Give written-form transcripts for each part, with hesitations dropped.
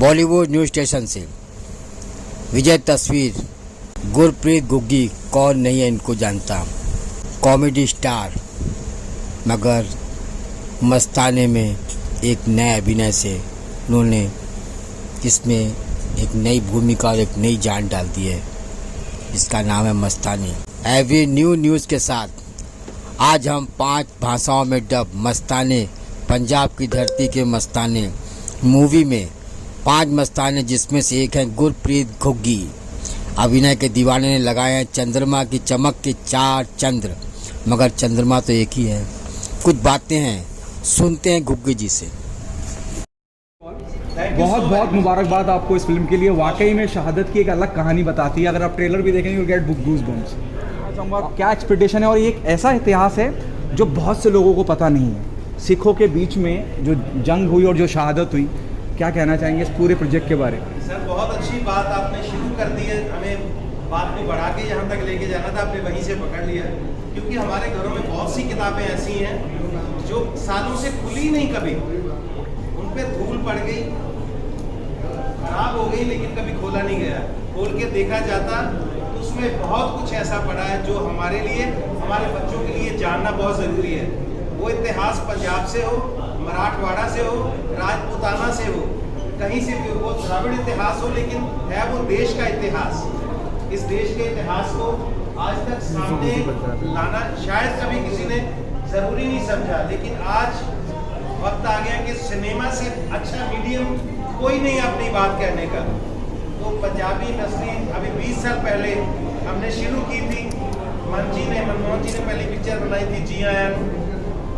Bollywood news station से विजय तस्वीर। गुरप्रीत गुग्गी कौन नहीं है इनको जानता, कॉमेडी स्टार, मगर मस्ताने में एक नए अभिनय से उन्होंने इसमें एक नई भूमिका और एक नई जान डाल दी है। इसका नाम है मस्तानी। एवरी न्यूज़ के साथ आज हम 5 भाषाओं में डब मस्ताने, पंजाब की धरती के मस्ताने मूवी में 5 मस्ताने, जिसमें से एक है गुरप्रीत गुग्गी। अभिनय के दीवाने ने लगाए हैं चंद्रमा की चमक के 4 चंद्र, मगर चंद्रमा तो एक ही है। कुछ बातें हैं, सुनते हैं गुग्गी जी से। बहुत बहुत मुबारकबाद आपको इस फिल्म के लिए। वाकई में शहादत की एक अलग कहानी बताती है। अगर आप ट्रेलर भी देखेंगे यू गेट गूज़बम्प्स। क्या एक्सपेक्टेशन है, और ये एक ऐसा इतिहास है जो बहुत से लोगों को पता नहीं है। सिखों के बीच में जो जंग हुई और जो शहादत हुई, क्या कहना चाहेंगे इस पूरे प्रोजेक्ट के बारे में? सर, बहुत अच्छी बात आपने शुरू कर दी है। हमें बात में बढ़ा के जहाँ तक लेके जाना था आपने वहीं से पकड़ लिया, क्योंकि हमारे घरों में बहुत सी किताबें ऐसी हैं जो सालों से खुली नहीं, कभी उन पर धूल पड़ गई, खराब हो गई, लेकिन कभी खोला नहीं गया। खोल के देखा जाता तो उसमें बहुत कुछ ऐसा पड़ा है जो हमारे लिए, हमारे बच्चों के लिए जानना बहुत ज़रूरी है। वो इतिहास पंजाब से हो, मराठवाड़ा से हो, राजपूताना से हो, कहीं से भी वो द्राविड़ इतिहास हो, लेकिन है वो देश का इतिहास। इस देश के इतिहास को आज तक सामने लाना शायद कभी किसी ने ज़रूरी नहीं समझा, लेकिन आज वक्त आ गया कि सिनेमा से अच्छा मीडियम कोई नहीं अपनी बात कहने का। तो पंजाबी इंडस्ट्री अभी 20 साल पहले हमने शुरू की थी। मनमोहन जी ने पहली पिक्चर बनाई थी जी आया।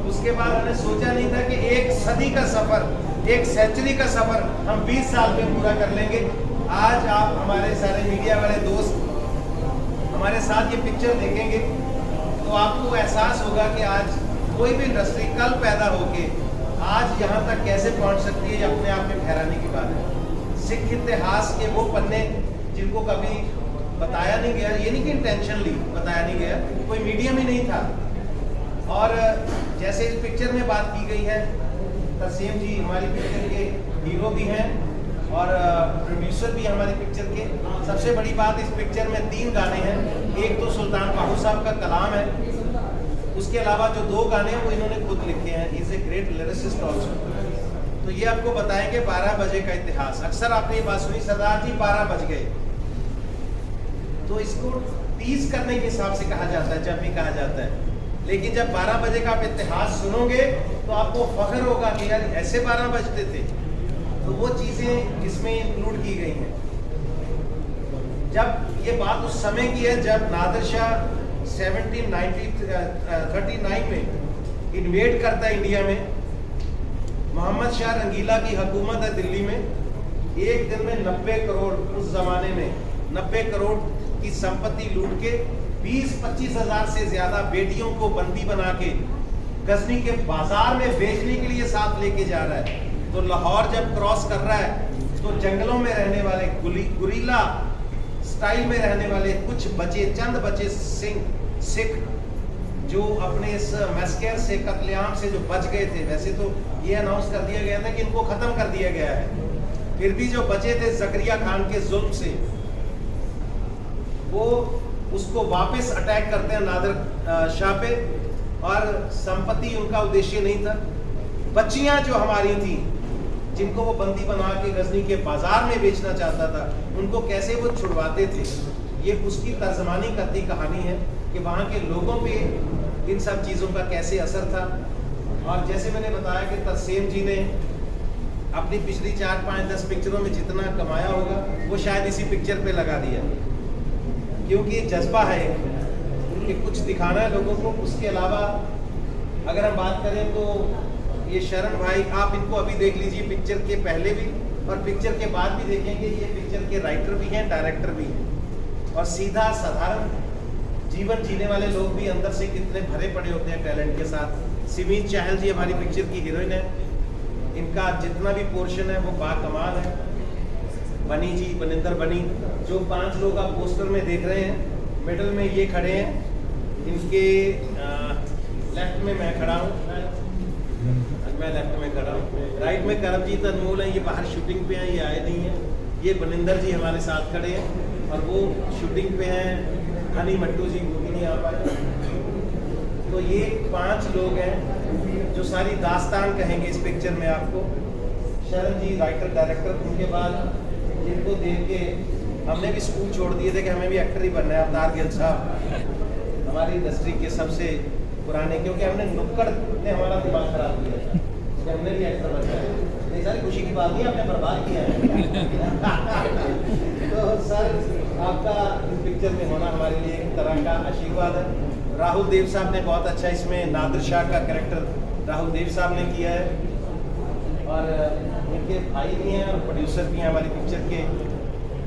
उसके बाद हमने सोचा नहीं था कि एक सदी का सफ़र, एक सेंचुरी का सफ़र हम 20 साल में पूरा कर लेंगे। आज आप हमारे सारे मीडिया वाले दोस्त हमारे साथ ये पिक्चर देखेंगे तो आपको एहसास होगा कि आज कोई भी इंडस्ट्री कल पैदा होके आज यहाँ तक कैसे पहुँच सकती है, ये अपने आप में हैरानी की बात है। सिख इतिहास के वो पन्ने जिनको कभी बताया नहीं गया, ये नहीं कि इंटेंशनली बताया नहीं गया, कोई मीडियम ही नहीं था। और जैसे इस पिक्चर में बात की गई है, तरसेम जी हमारी पिक्चर के हीरो भी हैं और प्रोड्यूसर भी हमारी पिक्चर के। सबसे बड़ी बात, इस पिक्चर में 3 गाने हैं। एक तो सुल्तान बाहू साहब का कलाम है, उसके अलावा जो 2 गाने हैं वो इन्होंने खुद लिखे हैं। Is a great lyricist also. तो ये आपको बताएंगे 12 बजे का इतिहास। अक्सर आपने ये बात सुनी, सरदार जी 12 बज गए, तो इसको टीज करने के हिसाब से कहा जाता है जब भी कहा जाता है। लेकिन जब 12 बजे का आप इतिहास सुनोगे तो आपको फख्र होगा कि यार ऐसे 12 बजते थे। तो वो चीज़ें इसमें इंक्लूड की गई हैं। जब ये बात उस समय की है जब नादिर शाह 1739 में इन्वेड करता है इंडिया में। मोहम्मद शाह रंगीला की हुकूमत है दिल्ली में। एक दिन में 90 करोड़, उस जमाने में 90 करोड़ की संपत्ति लूट के 20-25 हज़ार से ज्यादा बेटियों को बंदी बना के गजनी के बाजार में बेचने के लिए साथ लेके जा रहा है। तो लाहौर जब क्रॉस कर रहा है तो जंगलों में रहने वाले गुरीला स्टाइल में रहने वाले कुछ बचे, चंद बचे सिख जो अपने इस मैस्केर से, कत्लेआम से जो बच गए थे। वैसे तो ये अनाउंस कर दिया गया था कि इनको खत्म कर दिया गया है, फिर भी जो बचे थे जकरिया खान के जुल्म से, वो उसको वापस अटैक करते हैं नादिर शाह पे। और संपत्ति उनका उद्देश्य नहीं था। बच्चियां जो हमारी थी जिनको वो बंदी बना के गजनी के बाजार में बेचना चाहता था, उनको कैसे वो छुड़वाते थे, ये उसकी तर्जमानी करती कहानी है कि वहाँ के लोगों पे इन सब चीज़ों का कैसे असर था। और जैसे मैंने बताया कि तरसेम जी ने अपनी पिछली 4, 5, 10 पिक्चरों में जितना कमाया होगा वो शायद इसी पिक्चर पे लगा दिया, क्योंकि जज्बा है कि कुछ दिखाना है लोगों को। उसके अलावा अगर हम बात करें तो ये शरण भाई, आप इनको अभी देख लीजिए, पिक्चर के पहले भी और पिक्चर के बाद भी देखेंगे। ये पिक्चर के राइटर भी हैं, डायरेक्टर भी हैं, और सीधा साधारण जीवन जीने वाले लोग भी अंदर से कितने भरे पड़े होते हैं टैलेंट के साथ। सिमीत चाहल जी हमारी पिक्चर की हीरोइन है। इनका जितना भी पोर्शन है वो बाकमाल है। बनी जी, बनिंदर बनी, जो 5 लोग आप पोस्टर में देख रहे हैं, मिडल में ये खड़े हैं, इनके लेफ्ट में मैं खड़ा हूँ, मैं लेफ्ट में खड़ा हूँ, राइट में करमजीत अनमोल है, ये बाहर शूटिंग पे हैं, ये आए नहीं हैं। ये बनिंदर जी हमारे साथ खड़े हैं और वो शूटिंग पे हैं, हनी मट्टू जी वो भी नहीं आ पाए। तो ये 5 लोग हैं जो सारी दास्तान कहेंगे इस पिक्चर में आपको। शरण जी राइटर डायरेक्टर, उनके बाद जिनको देख के हमने भी स्कूल छोड़ दिए थे कि हमें भी एक्टर ही बनना है। अवतार गिल साहब हमारी इंडस्ट्री के सबसे पुराने, क्योंकि हमने नुक्कड़ ने हमारा दिमाग खराब किया था कि हमने भी एक्टर बनना है। ये सारी खुशी की बात नहीं, आपने बर्बाद किया है। तो सर आपका इस पिक्चर में होना हमारे लिए एक तरह का आशीर्वाद है। राहुल देव साहब ने बहुत अच्छा इसमें नादिर शाह का कैरेक्टर राहुल देव साहब ने किया है और इनके भाई भी हैं और प्रोड्यूसर भी हैं हमारी पिक्चर के,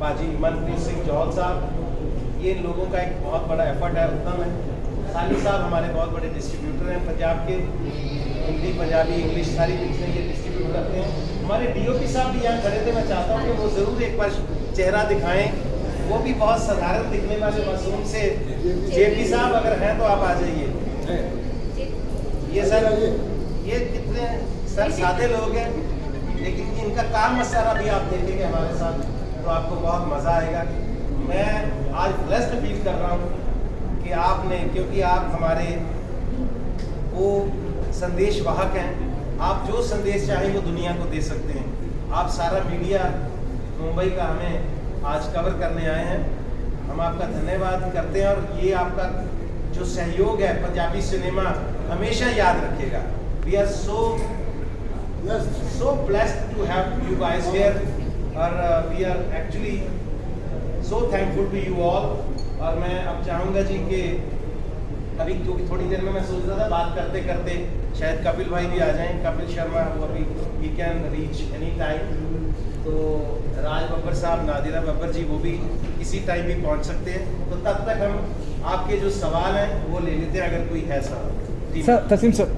बाजी मनप्रीत सिंह जौहल साहब। ये इन लोगों का एक बहुत बड़ा एफर्ट है, उत्तम है। साली साहब हमारे बहुत बड़े डिस्ट्रीब्यूटर हैं पंजाब के, हिंदी पंजाबी इंग्लिश सारी पिक्चरें ये डिस्ट्रीब्यूट करते हैं। हमारे डीओपी साहब भी यहाँ खड़े थे, मैं चाहता हूँ कि वो ज़रूर एक बार चेहरा दिखाएं। वो भी बहुत साधारण दिखने वाले मासूम से जेपी साहब अगर हैं तो आप आ जाइए। ये सर ये कितने सर सादे लोग हैं, लेकिन इनका काम मसाला भी आप देखेंगे हमारे साथ तो आपको बहुत मज़ा आएगा। मैं आज ब्लेस्ड फील कर रहा हूँ कि आपने, क्योंकि आप हमारे वो संदेश वाहक हैं, आप जो संदेश चाहें वो दुनिया को दे सकते हैं। आप सारा मीडिया मुंबई का हमें आज कवर करने आए हैं, हम आपका धन्यवाद करते हैं और ये आपका जो सहयोग है पंजाबी सिनेमा हमेशा याद रखेगा। We are so blessed to have you guys here और we are actually so thankful to you all। और मैं अब चाहूँगा जी कि अभी क्योंकि थोड़ी देर में मैं सोच रहा था बात करते करते शायद कपिल भाई भी आ जाएं, कपिल शर्मा वो अभी he can reach any time, तो राज बब्बर साहब, नादिरा बब्बर जी वो भी किसी टाइम भी पहुंच सकते हैं। तो तब तक हम आपके जो सवाल हैं वो ले लेते हैं अगर कोई है सर। सर तस्लीम सर